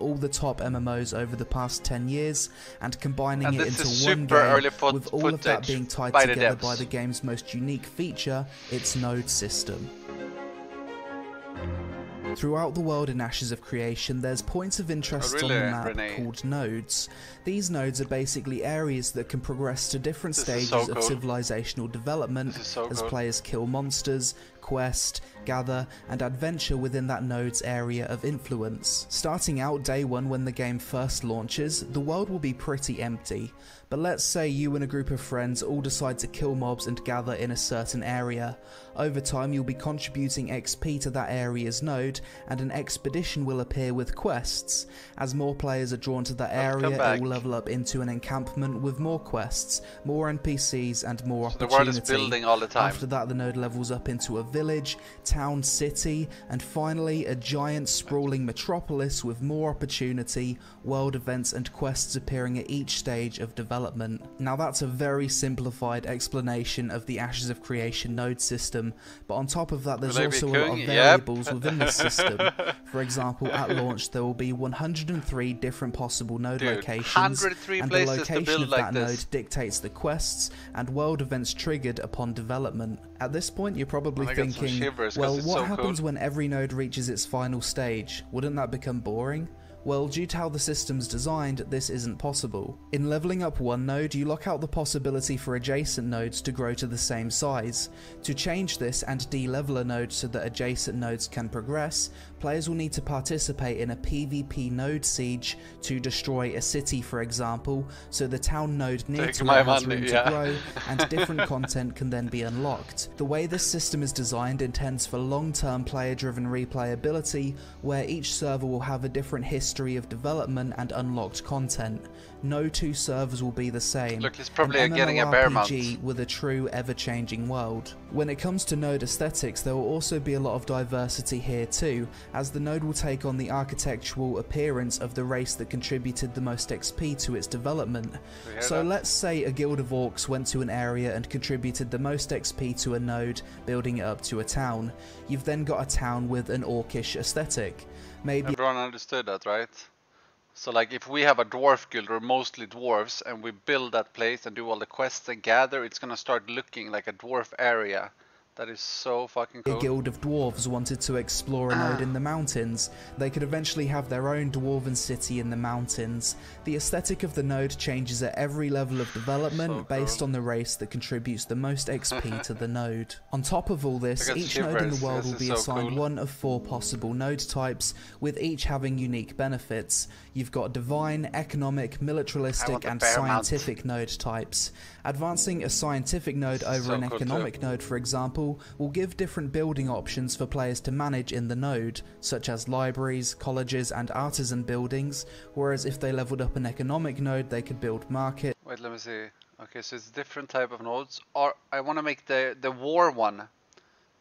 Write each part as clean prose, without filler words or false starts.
all the top MMOs over the past 10 years and combining it into one early game, with all of that being tied together by the game's most unique feature, its node system. Throughout the world in Ashes of Creation, there's points of interest on the map called nodes. These nodes are basically areas that can progress to different stages of civilizational development as players kill monsters, quest, gather, and adventure within that node's area of influence. Starting out day one when the game first launches, the world will be pretty empty. But let's say you and a group of friends all decide to kill mobs and gather in a certain area. Over time you'll be contributing XP to that area's node, and an expedition will appear with quests. As more players are drawn to that area, it will level up into an encampment with more quests, more NPCs, and more opportunity. The world is building all the time. After that, the node levels up into a village, town, city, and finally a giant sprawling metropolis with more opportunity, world events, and quests appearing at each stage of development. Now that's a very simplified explanation of the Ashes of Creation node system, but on top of that there's also a lot of variables within the system. For example, at launch there will be 103 different possible node locations, and the location of that node dictates the quests and world events triggered upon development. At this point you're probably thinking, well, what happens when every node reaches its final stage? Wouldn't that become boring? Well, due to how the system's designed, this isn't possible. In leveling up one node, you lock out the possibility for adjacent nodes to grow to the same size. To change this and de-level a node so that adjacent nodes can progress, players will need to participate in a PvP node siege to destroy a city, for example, so the town node near to it has room to grow, and different content can then be unlocked. The way this system is designed intends for long-term player-driven replayability, where each server will have a different history of development and unlocked content. No two servers will be the same. Look, he's probably getting a bear mount with a true ever-changing world. When it comes to node aesthetics, there will also be a lot of diversity here too, as the node will take on the architectural appearance of the race that contributed the most XP to its development. So let's say a guild of orcs went to an area and contributed the most XP to a node, building it up to a town. You've then got a town with an orcish aesthetic. Maybe everyone understood that, right? So like if we have a dwarf guild or mostly dwarves and we build that place and do all the quests and gather, it's gonna start looking like a dwarf area. That is so fucking cool. A guild of dwarves wanted to explore a node in the mountains. They could eventually have their own dwarven city in the mountains. The aesthetic of the node changes at every level of development based on the race that contributes the most XP to the node. On top of all this, each node in the world will be assigned one of 4 possible node types, with each having unique benefits. You've got divine, economic, militaristic, and scientific node types. Advancing a scientific node over an economic node, for example, will give different building options for players to manage in the node, such as libraries, colleges, and artisan buildings, whereas if they leveled up an economic node, they could build market. Wait, let me see. Okay, so it's different type of nodes. Or I want to make the war one.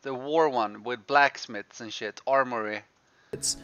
The war one with blacksmiths and shit, armory.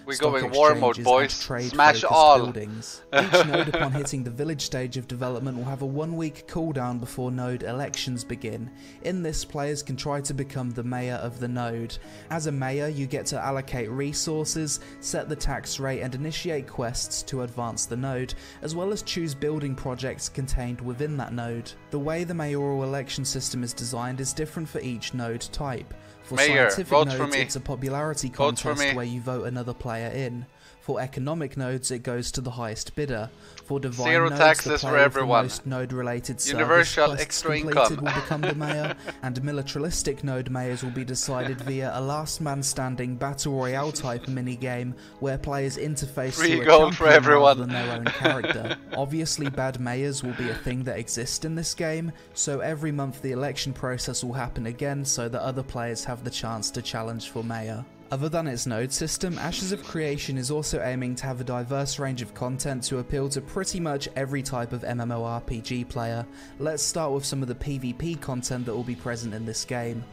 We're going war mode, boys. Smash all. Buildings. Each node upon hitting the village stage of development will have a 1-week cooldown before node elections begin. In this, players can try to become the mayor of the node. As a mayor, you get to allocate resources, set the tax rate, and initiate quests to advance the node, as well as choose building projects contained within that node. The way the mayoral election system is designed is different for each node type. For scientific nodes, it's a popularity contest where you vote another player in. For economic nodes, it goes to the highest bidder. For divine Zero nodes, taxes the for player everyone. With the most node-related Universal service extra completed income. will become the mayor, and militaristic node mayors will be decided via a last-man-standing battle royale type minigame where players interface Free to a gold for champion everyone. rather than their own character. Obviously, bad mayors will be a thing that exists in this game, so every month the election process will happen again so that other players have the chance to challenge for mayor. Other than its node system, Ashes of Creation is also aiming to have a diverse range of content to appeal to pretty much every type of MMORPG player. Let's start with some of the PvP content that will be present in this game.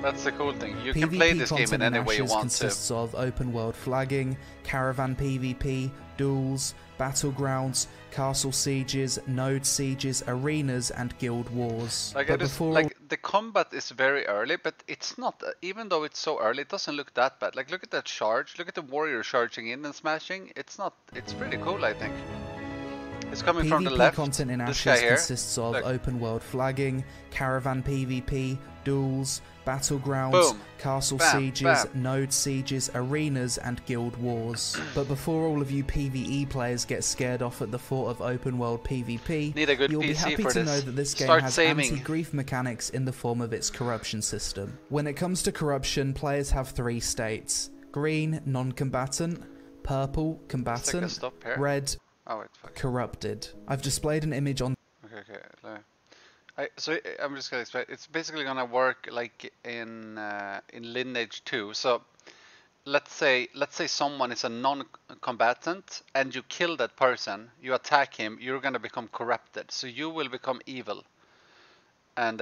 That's the cool thing. You PvP can play this game in any way you want to. Consists of open world flagging, caravan PvP, duels, battlegrounds, castle sieges, node sieges, arenas, and guild wars. Like, the combat is very early, but it's not. Even though it's so early, it doesn't look that bad. Like, look at that charge. Look at the warrior charging in and smashing. It's not. It's pretty cool, I think. It's coming PvP from the left. Content in This Ashes guy here. consists of Look. open world flagging, caravan PvP, duels, battlegrounds, Boom. castle Bam, sieges, bam. node sieges, arenas, and guild wars. But before all of you PvE players get scared off at the thought of open world PvP, Need a good you'll be PC happy for to this. know that this game Start has saving. anti-grief mechanics in the form of its corruption system. When it comes to corruption, players have 3 states: green, non-combatant; purple, combatant; stop here. red, Oh wait, fuck. corrupted. I've displayed an image on Okay. So I'm just gonna explain. It's basically gonna work like in Lineage 2. So let's say someone is a non-combatant and you kill that person, you attack him, you're gonna become corrupted. So you will become evil, and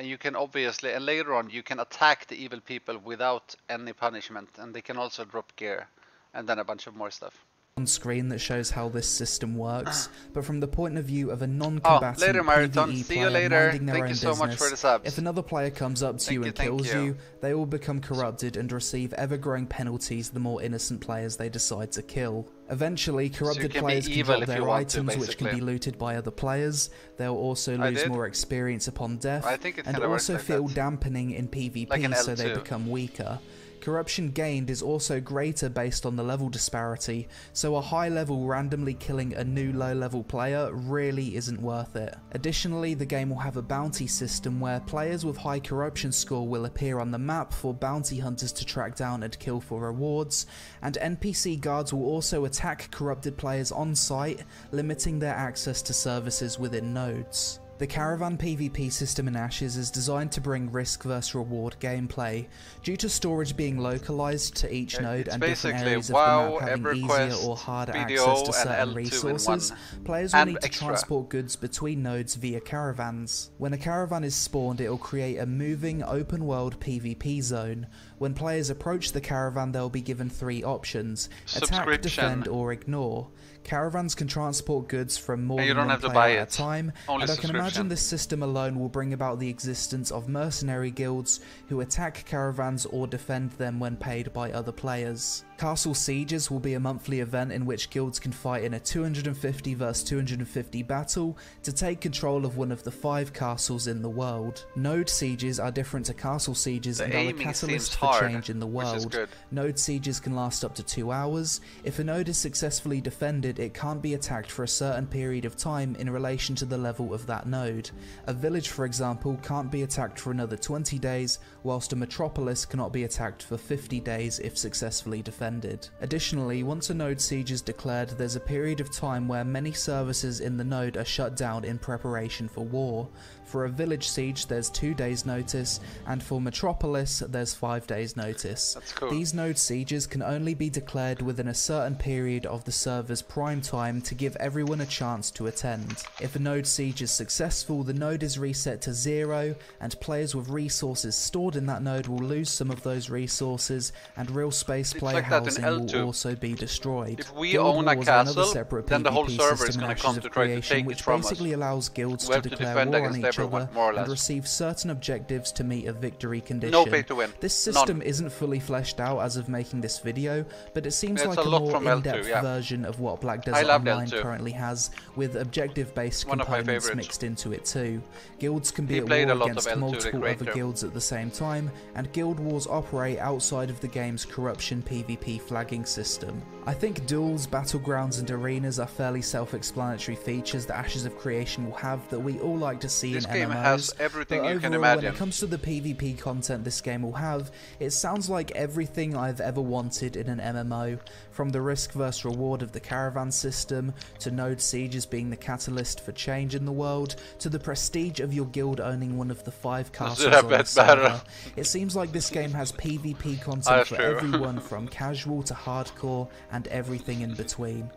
you can obviously, and later on you can attack the evil people without any punishment, and they can also drop gear, and then a bunch of more stuff on screen that shows how this system works, but from the point of view of a non-combatant later, Marathon. PvE See you player later. minding their Thank own you so much business, for the subs. if another player comes up to you and kills you, they all become corrupted and receive ever-growing penalties the more innocent players they decide to kill. Eventually, corrupted players can drop their items, which can be looted by other players. They'll also lose more experience upon death, and also feel dampening in PvP, so they become weaker. Corruption gained is also greater based on the level disparity, so a high level randomly killing a new low level player really isn't worth it. Additionally, the game will have a bounty system where players with high corruption score will appear on the map for bounty hunters to track down and kill for rewards, and NPC guards will also attack corrupted players on site, limiting their access to services within nodes. The Caravan PvP system in Ashes is designed to bring risk vs reward gameplay. Due to storage being localized to each node and different areas of the map having easier or harder access to certain resources, players will need to transport goods between nodes via caravans. When a caravan is spawned, it will create a moving open world PvP zone. When players approach the caravan, they'll be given 3 options: attack, defend, or ignore. Caravans can transport goods from more than one player at a time, and I can imagine this system alone will bring about the existence of mercenary guilds who attack caravans or defend them when paid by other players. Castle Sieges will be a monthly event in which guilds can fight in a 250 vs 250 battle to take control of one of the 5 castles in the world. Node Sieges are different to Castle Sieges and are a catalyst for change in the world. Node Sieges can last up to 2 hours. If a node is successfully defended, it can't be attacked for a certain period of time in relation to the level of that node. A village, for example, can't be attacked for another 20 days, whilst a metropolis cannot be attacked for 50 days if successfully defended. Additionally, once a node siege is declared, there's a period of time where many services in the node are shut down in preparation for war. For a village siege, there's 2 days notice, and for metropolis, there's 5 days notice. That's cool. These node sieges can only be declared within a certain period of the server's prime time to give everyone a chance to attend. If a node siege is successful, the node is reset to 0, and players with resources stored in that node will lose some of those resources, and real space player housing will also be destroyed. If we own a castle, then the whole server is going to come to try to take it from us. Which basically allows guilds to declare war on each other and receive certain objectives to meet a victory condition. No pay to win. This system isn't fully fleshed out as of making this video, but it seems like a more in-depth version of what Black Desert Online currently has, with objective-based components mixed into it too. Guilds can be at war against multiple other guilds at the same time, and guild wars operate outside of the game's corruption PvP flagging system. I think duels, battlegrounds, and arenas are fairly self-explanatory features that Ashes of Creation will have that we all like to see in MMOs. This game has everything you can imagine. When it comes to the PvP content this game will have, it sounds like everything I've ever wanted in an MMO, from the risk versus reward of the caravan system, to node sieges being the catalyst for change in the world, to the prestige of your guild owning one of the 5 castles on the server. It seems like this game has PvP content for everyone from casual to hardcore and everything in between.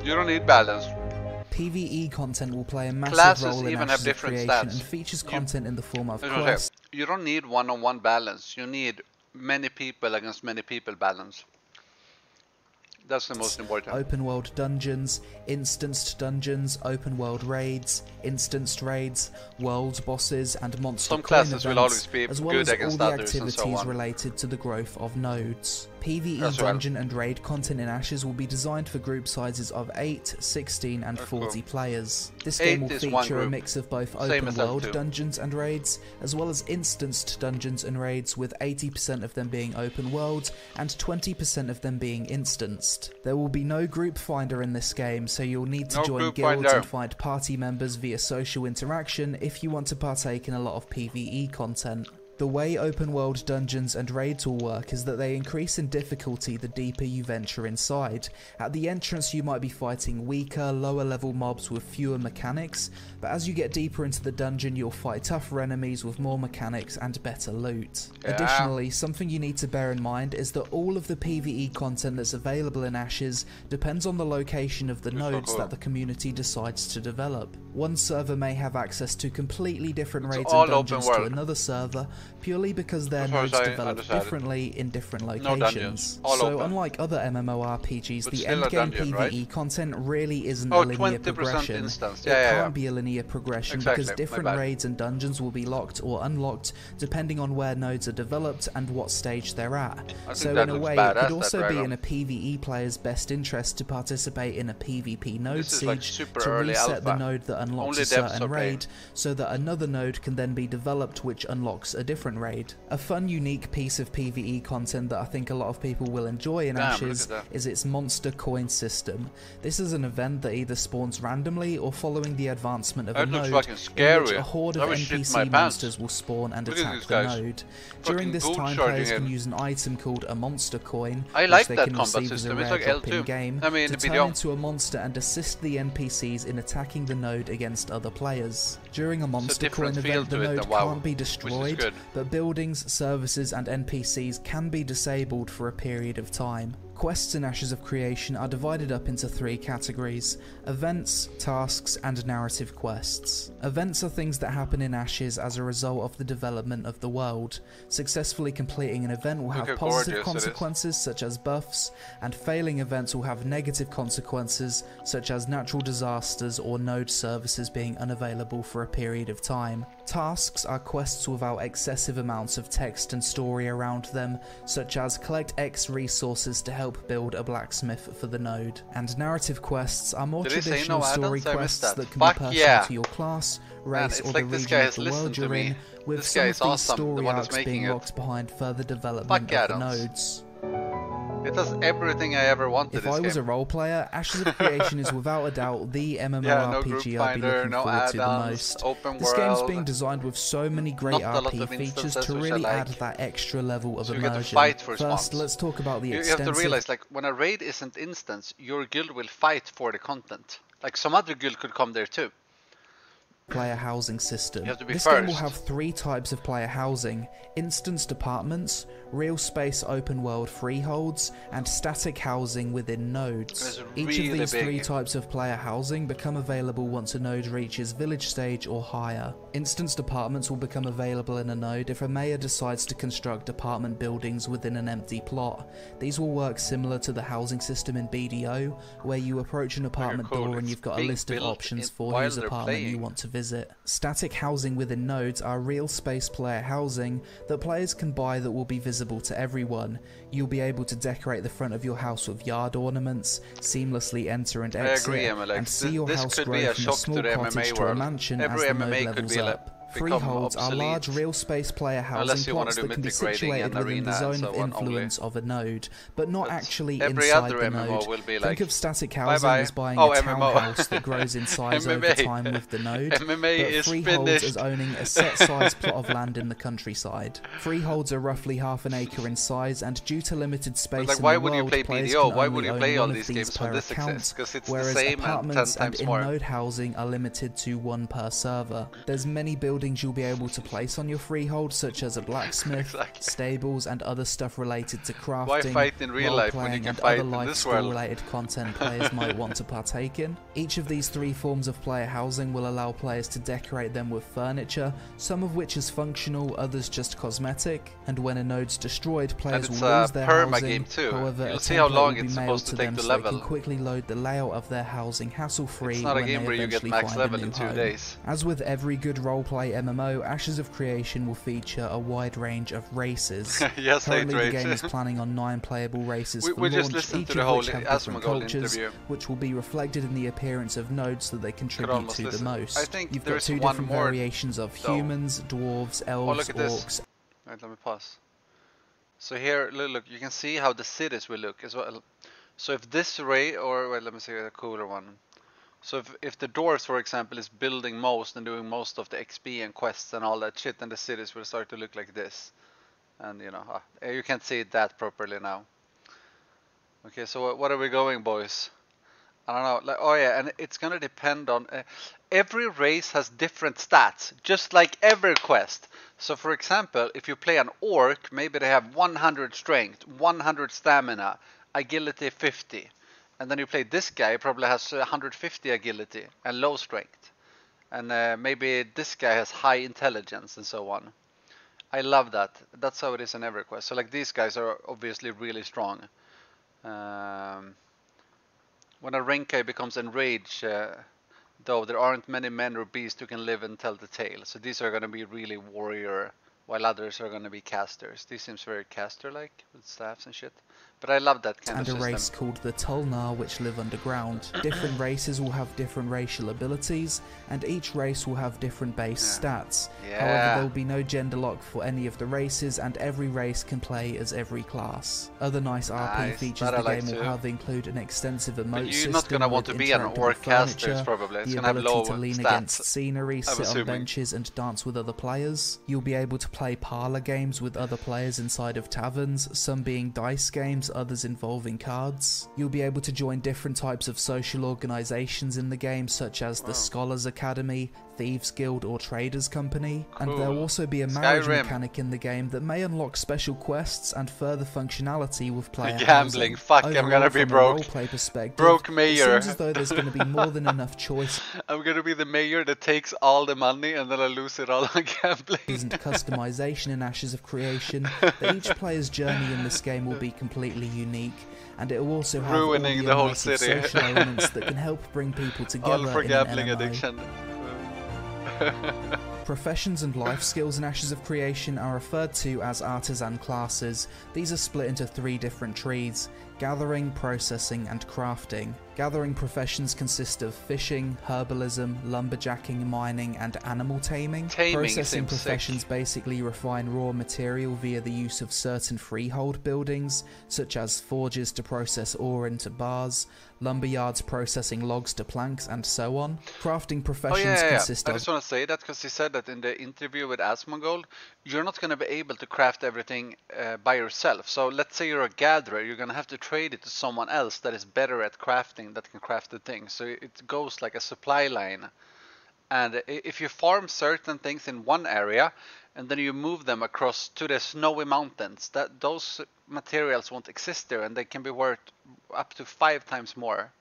You don't need balance. PvE content will play a massive role in Ashes of Creation and features content in the form of quests. You don't need one-on-one balance. You need many people against many people balance. That's the most important. Open world dungeons, instanced dungeons, open world raids, instanced raids, world bosses, and monster Some coin classes events, will always be as well good as all against the others and activities so on. related to the growth of nodes. PvE As well. dungeon and raid content in Ashes will be designed for group sizes of 8, 16 and 40 players. This game will feature a mix of both open world dungeons and raids, as well as instanced dungeons and raids, with 80% of them being open world and 20% of them being instanced. There will be no group finder in this game, so you'll need to join guilds and find party members via social interaction if you want to partake in a lot of PvE content. The way open world dungeons and raids will work is that they increase in difficulty the deeper you venture inside. At the entrance you might be fighting weaker, lower level mobs with fewer mechanics, but as you get deeper into the dungeon you'll fight tougher enemies with more mechanics and better loot. Additionally, something you need to bear in mind is that all of the PvE content that's available in Ashes depends on the location of the nodes that the community decides to develop. One server may have access to completely different raids and dungeons to another server, purely because their nodes develop differently in different locations. So unlike other MMORPGs, the endgame PvE content really isn't a linear progression. It can't be a linear progression because different raids and dungeons will be locked or unlocked depending on where nodes are developed and what stage they're at. So in a way, it could also be in a PvE player's best interest to participate in a PvP node siege to reset the node that unlocks a certain raid, so that another node can then be developed which unlocks a different raid. A fun, unique piece of PvE content that I think a lot of people will enjoy in Ashes is its monster coin system. This is an event that either spawns randomly or following the advancement of a node, in which a horde of NPC monsters will spawn and attack the node. During this time, players can use an item called a monster coin, which they can receive as a rare drop in game, to turn into a monster and assist the NPCs in attacking the node against other players. During a monster coin event, the node can't be destroyed, but buildings, services and NPCs can be disabled for a period of time. Quests in Ashes of Creation are divided up into 3 categories: events, tasks, and narrative quests. Events are things that happen in Ashes as a result of the development of the world. Successfully completing an event will have positive consequences such as buffs, and failing events will have negative consequences such as natural disasters or node services being unavailable for a period of time. Tasks are quests without excessive amounts of text and story around them, such as collect X resources to help build a blacksmith for the node. And narrative quests are more traditional story quests that can be personal to your class, race, or the region of the world you're in, with some of these story arcs being locked behind further development of the nodes. It does everything I ever wanted. If I was a role player, Ashes of Creation is without a doubt the MMORPG I'd be looking forward to the most. This game's being designed with so many great RP features to really add that extra level of immersion. First, let's talk about the extensive... You have to realize, like, when a raid isn't instance, your guild will fight for the content. Like, some other guild could come there too. Player housing system. This game will have 3 types of player housing: instanced apartments, real space open world freeholds, and static housing within nodes. Each of these 3 types of player housing become available once a node reaches village stage or higher. Instanced apartments will become available in a node if a mayor decides to construct apartment buildings within an empty plot. These will work similar to the housing system in BDO, where you approach an apartment door and you've got a list of options for whose apartment you want to visit. Static housing within nodes are real space player housing that players can buy that will be visible to everyone. You'll be able to decorate the front of your house with yard ornaments, seamlessly enter and exit, and see your house grow from a small cottage to a mansion as the node levels up. Freeholds are large real space player housing plots that can be situated within the zone of influence of a node, but not actually inside the node. Think of static housing as buying a townhouse that grows in size over time with the node, but freeholds as owning a set size plot of land in the countryside. Freeholds are roughly half an acre in size, and due to limited space in the world, players can only own one of these per account, whereas apartments and in-node housing are limited to 1 per server. There's many building buildings you'll be able to place on your freehold, such as a blacksmith, stables, and other stuff related to crafting, why fight in real life when you can fight in this world? Related content players might want to partake in. Each of these three forms of player housing will allow players to decorate them with furniture, some of which is functional, others just cosmetic, and when a node's destroyed, players will lose their housing. Game too. However, you'll see how long it's supposed to take to level. So they can quickly load the layout of their housing hassle-free. It's not a game where you get max level in 2 days. As with every good roleplay MMO, Ashes of Creation will feature a wide range of races. Yes, currently the game is planning on 9 playable races for launch, just listened to the whole cultures, which will be reflected in the appearance of nodes that they contribute to the most. I think you've got 2 different variations of humans, dwarves, elves, orcs. Right, let me pause. So here, look, you can see how the cities will look as well. So if this array, or wait, let me see a cooler one. So if the dwarves, for example, is building most and doing most of the XP and quests and all that shit, then the cities will start to look like this. And you know, you can't see it that properly now. Okay, so what are we going, boys? I don't know. Like, oh yeah, and it's gonna depend on every race has different stats, just like every quest. So for example, if you play an orc, maybe they have 100 strength, 100 stamina, agility 50. And then you play this guy, probably has 150 agility and low strength. And maybe this guy has high intelligence and so on. I love that. That's how it is in every quest. So like these guys are obviously really strong. When a rank guy becomes enraged, though there aren't many men or beasts who can live and tell the tale. So these are going to be really warrior, while others are going to be casters. This seems very caster-like, with staffs and shit. But I love that kind of system. And a race called the Tulnar, which live underground. Different races will have different racial abilities, and each race will have different base stats. However, there will be no gender lock for any of the races, and every race can play as every class. Other nice RP features the game will have include an extensive emote system. You're not going to want to be an orc caster, probably. It's going to have low to lean against scenery, sit on benches, and dance with other players. You'll be able to play parlor games with other players inside of taverns, some being dice games, others involving cards. You'll be able to join different types of social organizations in the game, such as the Scholars Academy, Thieves Guild, or Traders Company. And there'll also be a marriage mechanic in the game that may unlock special quests and further functionality with player gambling. Fuck, I'm gonna be broke. Broke mayor. It seems as though there's gonna be more than enough choice. I'm gonna be the mayor that takes all the money and then I lose it all on gambling. And customization in Ashes of Creation, that each player's journey in this game will be completely unique, and it will also have ruining the whole city. Social elements that can help bring people together. All for in gambling an MMO. addiction. Professions and life skills in Ashes of Creation are referred to as artisan classes. These are split into 3 different trees: gathering, processing, and crafting. Gathering professions consist of fishing, herbalism, lumberjacking, mining, and animal taming. Processing professions basically refine raw material via the use of certain freehold buildings, such as forges to process ore into bars, lumberyards processing logs to planks, and so on. Crafting professions consist of... I just want to say that because he said that in the interview with Asmongold, you're not going to be able to craft everything by yourself. So let's say you're a gatherer, you're going to have to trade it to someone else that is better at crafting, that can craft the thing. So it goes like a supply line. And if you farm certain things in one area and then you move them across to the snowy mountains, those materials won't exist there, and they can be worth up to 5 times more.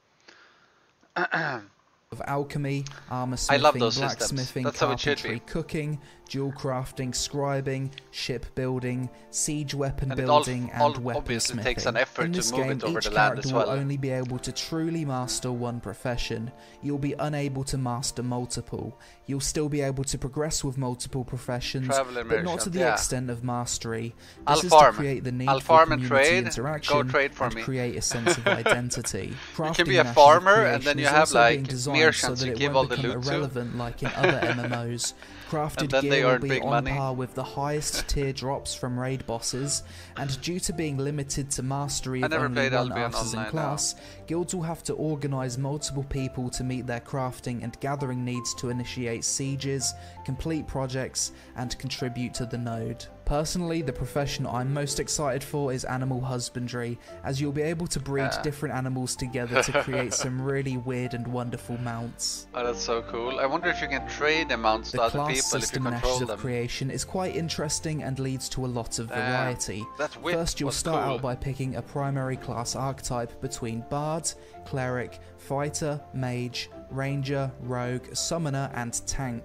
Of alchemy, armor smithing, blacksmithing, carpentry, cooking, jewel crafting, scribing, ship building, siege weapon building, and weapon smithing. Takes an effort in this to move game, it over each the land character as well. will only be able to truly master one profession. You'll be unable to master multiple. You'll still be able to progress with multiple professions, but not to the extent of mastery. This is to create the need for community interaction and create a sense of identity. You can be a farmer and then you have like merchants so that you it give won't all the become loot irrelevant like in other MMOs. Crafted and gear will be on par with the highest tier drops from raid bosses, and due to being limited to mastery of only one artisan class, guilds will have to organise multiple people to meet their crafting and gathering needs to initiate sieges, complete projects, and contribute to the node. Personally, the profession I'm most excited for is animal husbandry, as you'll be able to breed different animals together to create some really weird and wonderful mounts. Oh, that's so cool. I wonder if you can trade the mounts to other people. people if you control them. Ashes of Creation is quite interesting and leads to a lot of variety. First, you'll start out by picking a primary class archetype between Bard, Cleric, Fighter, Mage, Ranger, Rogue, Summoner, and Tank.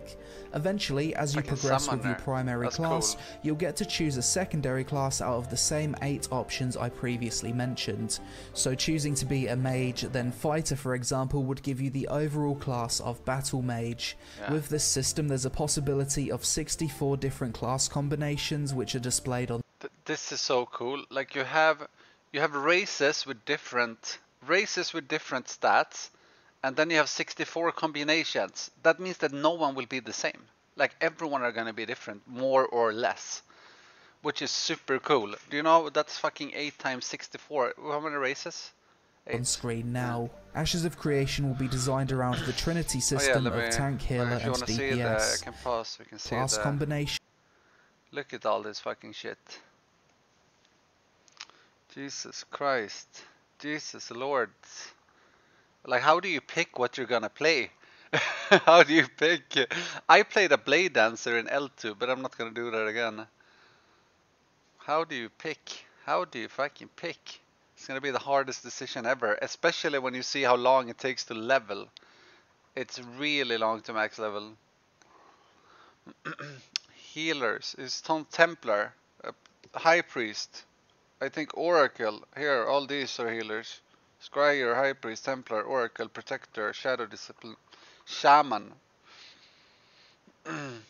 Eventually, as you progress with your primary class, you'll get to choose a secondary class out of the same 8 options I previously mentioned. So choosing to be a Mage, then Fighter for example, would give you the overall class of Battle Mage. With this system, there's a possibility of 64 different class combinations which are displayed on... This is so cool. Like you have races with different stats. And then you have 64 combinations. That means that no one will be the same. Like everyone are gonna be different, more or less. Which is super cool. Do you know that's fucking 8 times 64? How many races? 8. On screen now. Ashes of Creation will be designed around the Trinity system of tank, healer, and DPS. I can pause. We can see class combination. Look at all this fucking shit. Jesus Christ. Jesus Lord. Like, how do you pick what you're gonna play? How do you pick? I played a Blade Dancer in L2, but I'm not gonna do that again. How do you pick? How do you fucking pick? It's gonna be the hardest decision ever, especially when you see how long it takes to level. It's really long to max level. Healers is Templar, High Priest, I think Oracle. Here, all these are healers. Scryer, High Priest, Templar, Oracle, Protector, Shadow Discipline, Shaman. Fucking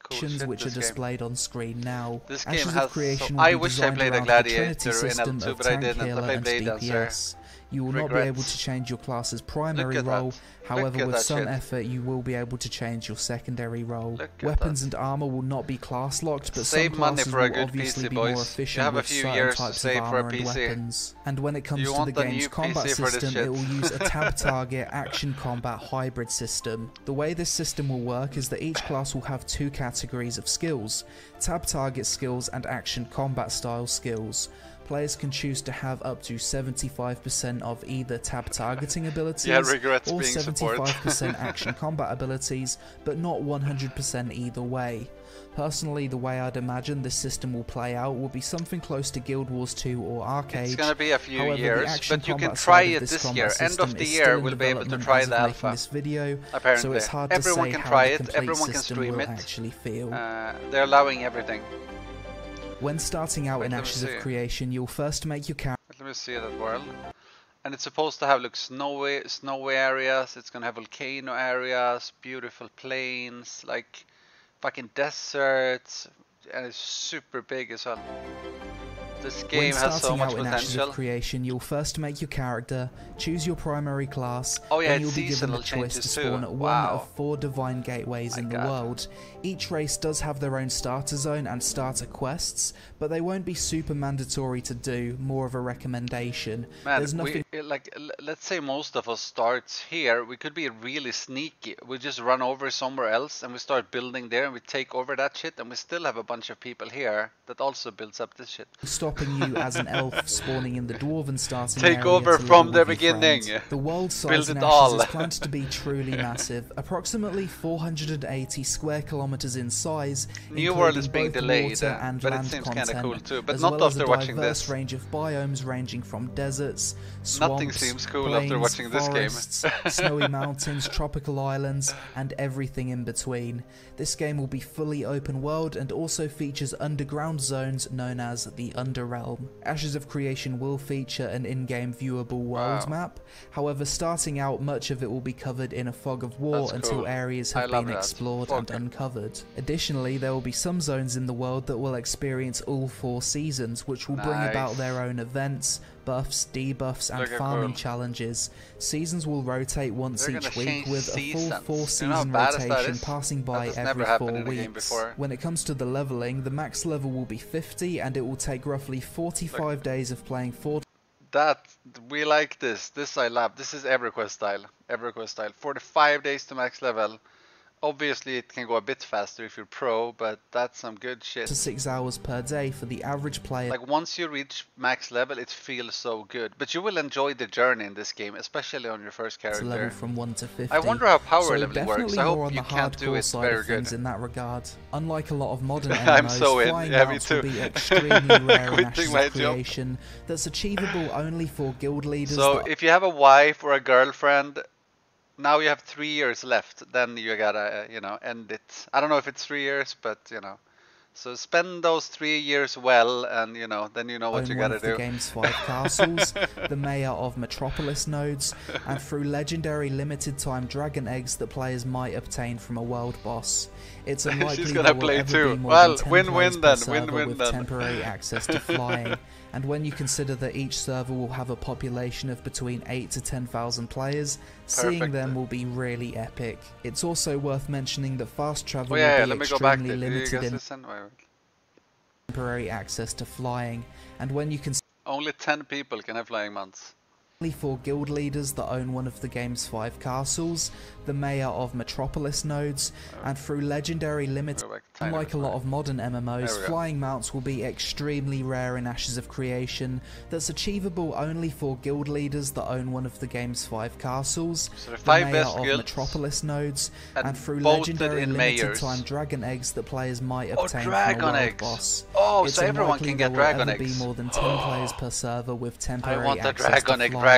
cool shit, which are displayed on screen now. This game has I wish I played a Gladiator in L2, but I didn't. I played Blade Dancer. You will not be able to change your class's primary role, however with some effort you will be able to change your secondary role. Weapons and armor will not be class locked, but some classes will obviously be more efficient with certain types of armor and weapons. And when it comes to the game's combat system, it will use a tab target action combat hybrid system. The way this system will work is that each class will have 2 categories of skills: tab target skills and action combat style skills. Players can choose to have up to 75% of either tab targeting abilities or 75% action combat abilities, but not 100% either way. Personally, the way I'd imagine this system will play out will be something close to Guild Wars 2 or Arcade. It's gonna be a few years, but you can try it this year. End of the year we'll be able to try the alpha. This video, apparently, so it's hard everyone to say can how try the it, complete everyone can system stream will it. actually feel. They're allowing everything. When starting out in Ashes of Creation, you'll first make your character. Let me see that world. And it's supposed to have snowy areas. It's gonna have volcano areas, beautiful plains, like fucking deserts, and it's super big as well. This game has so much potential. When starting out in Ashes of Creation, you'll first make your character, choose your primary class, then you'll be given the choice to spawn at one of 4 divine gateways in the world. Each race does have their own starter zone and starter quests, but they won't be super mandatory to do, more of a recommendation. Man, there's nothing let's say most of us starts here, we could be really sneaky. We just run over somewhere else and we start building there and we take over that shit, and we still have a bunch of people here that also builds up this shit. Stopping you as an elf spawning in the dwarven starting take area over from the beginning. The world size in Ashes is planned to be truly massive, approximately 480 square kilometers in size. New World is being delayed, and but it seems kind of cool too. But not after watching this. Range of biomes ranging from deserts, swamps, nothing seems cool plains, after watching forests, this game. snowy mountains, tropical islands, and everything in between. This game will be fully open world and also features underground zones known as the Underrealm. Ashes of Creation will feature an in-game viewable world map. However, starting out, much of it will be covered in a fog of war until areas have been explored and uncovered. Additionally, there will be some zones in the world that will experience all 4 seasons, which will bring about their own events, buffs, debuffs, and farming challenges. Seasons will rotate once each week, with a full 4-season rotation passing by every 4 weeks. When it comes to the leveling, the max level will be 50, and it will take roughly 45 days of playing 4. We like this. This I love. This is EverQuest style. 45 days to max level. Obviously, it can go a bit faster if you're pro, but that's some good shit. To 6 hours per day for the average player. Like once you reach max level, it feels so good. But you will enjoy the journey in this game, especially on your first character. Level from 1 to 50. I wonder how power so leveling works. I hope you can't do it very good. In that regard, unlike a lot of modern MMOs, I'm so in. flying Yeah, me mounts too. will be extremely rare in Ashes my of Creation. That's achievable only for guild leaders. So if you have a wife or a girlfriend, now you have 3 years left. Then you gotta, you know, end it. I don't know if it's 3 years, but you know. So spend those 3 years well, and you know, then you know what you gotta do. The game's 5 castles, the Mayor of Metropolis nodes, and through legendary limited-time dragon eggs that players might obtain from a world boss. It's unlikely there will ever be more than 10 players per server with temporary access to flying. And when you consider that each server will have a population of between 8 to 10,000 players, seeing them will be really epic. It's also worth mentioning that fast travel will be extremely limited in temporary access to flying. And when you consider only 10 people can have flying mounts. For guild leaders that own one of the game's 5 castles, the Mayor of Metropolis nodes, and through legendary limited. Unlike a lot of modern MMOs, flying mounts will be extremely rare in Ashes of Creation. That's achievable only for guild leaders that own one of the game's 5 castles, so the Mayor of Metropolis nodes, and through legendary limited-time dragon eggs that players might obtain from a world boss. Oh, it's so everyone can get dragon eggs. Be more than 10 players per server with temporary I want the access dragon to egg. flying.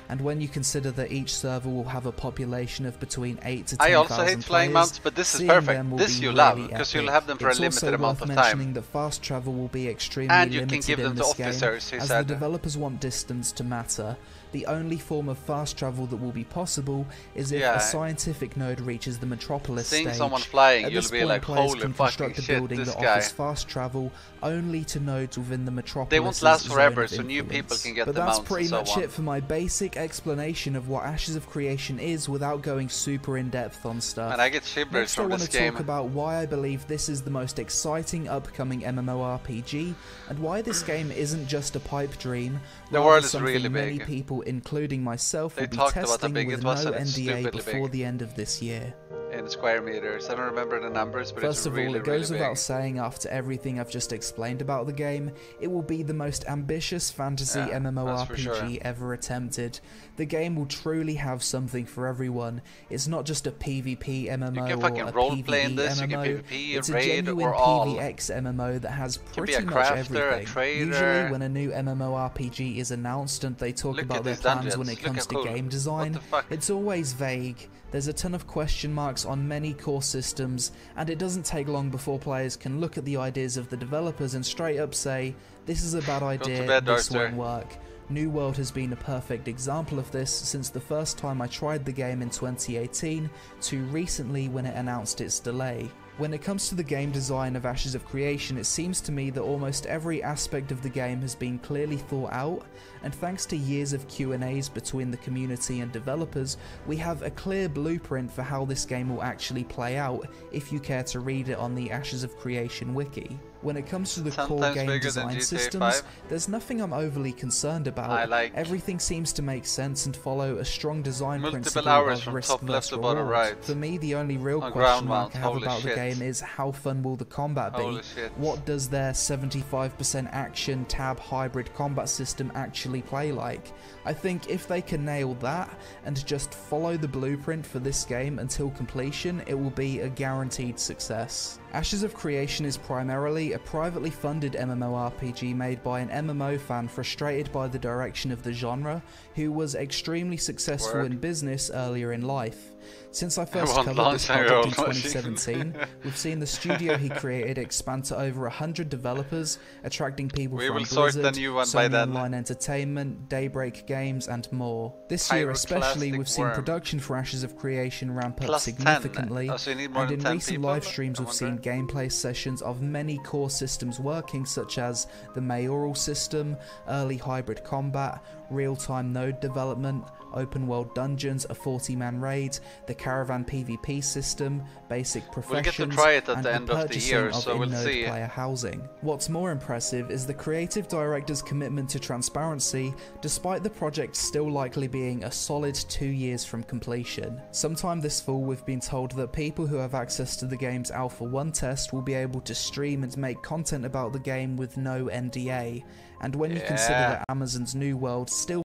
And when you consider that each server will have a population of between 8 to 10,000 I also hate flying mounts, but this is perfect. This you love, because you'll have them for a limited amount of time. It's also worth mentioning that fast travel will be extremely and you limited can give them in to this officers, game, as the developers want distance to matter. The only form of fast travel that will be possible is if a scientific node reaches the Metropolis stage. Someone flying, At you'll this be point, like, players holy can fucking construct a shit, building this that guy. offers fast travel only to nodes within the Metropolis. They won't last forever, so new people can get the mounts. But that's pretty much it for my basic explanation of what Ashes of Creation is without going super in depth on stuff. And I get shivers from this game. I want to talk about why I believe this is the most exciting upcoming MMORPG, and why this game isn't just a pipe dream. The world is really big. Many people, including myself, will be testing with no NDA before the end of this year. In square meters. I don't remember the numbers, but First it's of really, all, it goes really without big. saying, after everything I've just explained about the game, it will be the most ambitious fantasy MMORPG ever attempted. The game will truly have something for everyone. It's not just a PvP MMO you can fucking or a role play in PvE this, MMO. you can PvP, it's a raid, genuine or all. PvX MMO that has pretty a much crafter, everything. a trader. Usually when a new MMORPG is announced and they talk about their plans when it comes to game design, it's always vague. There's a ton of question marks on many core systems, and it doesn't take long before players can look at the ideas of the developers and straight up say, this is a bad idea, this won't work. New World has been a perfect example of this since the first time I tried the game in 2018 to recently when it announced its delay. When it comes to the game design of Ashes of Creation, it seems to me that almost every aspect of the game has been clearly thought out, and thanks to years of Q&As between the community and developers, we have a clear blueprint for how this game will actually play out if you care to read it on the Ashes of Creation wiki. When it comes to the core game design systems, there's nothing I'm overly concerned about. Everything seems to make sense and follow a strong design principle of risk versus reward. For me, the only real question mark I have about the game is how fun will the combat be? What does their 75% action tab hybrid combat system actually play like? I think if they can nail that and just follow the blueprint for this game until completion, it will be a guaranteed success. Ashes of Creation is primarily a privately funded MMORPG made by an MMO fan frustrated by the direction of the genre, who was extremely successful in business earlier in life. Since I first covered this project in 2017, we've seen the studio he created expand to over 100 developers, attracting people from Blizzard, Sony Online Entertainment, Daybreak Games, and more. This year especially, we've seen production for Ashes of Creation ramp up significantly, and in recent live streams we've seen and gameplay sessions of many core systems working, such as the MAYORAL system, early hybrid combat, real-time node development, open world dungeons, a 40-man raid, the CARAVAN PvP system, basic professions, we'll get to try it at and the end of the year, so we'll see. Player housing. What's more impressive is the creative director's commitment to transparency, despite the project still likely being a solid 2 years from completion. Sometime this fall, we've been told that people who have access to the game's Alpha 1 test will be able to stream and make content about the game with no NDA, and when you consider that Amazon's New World still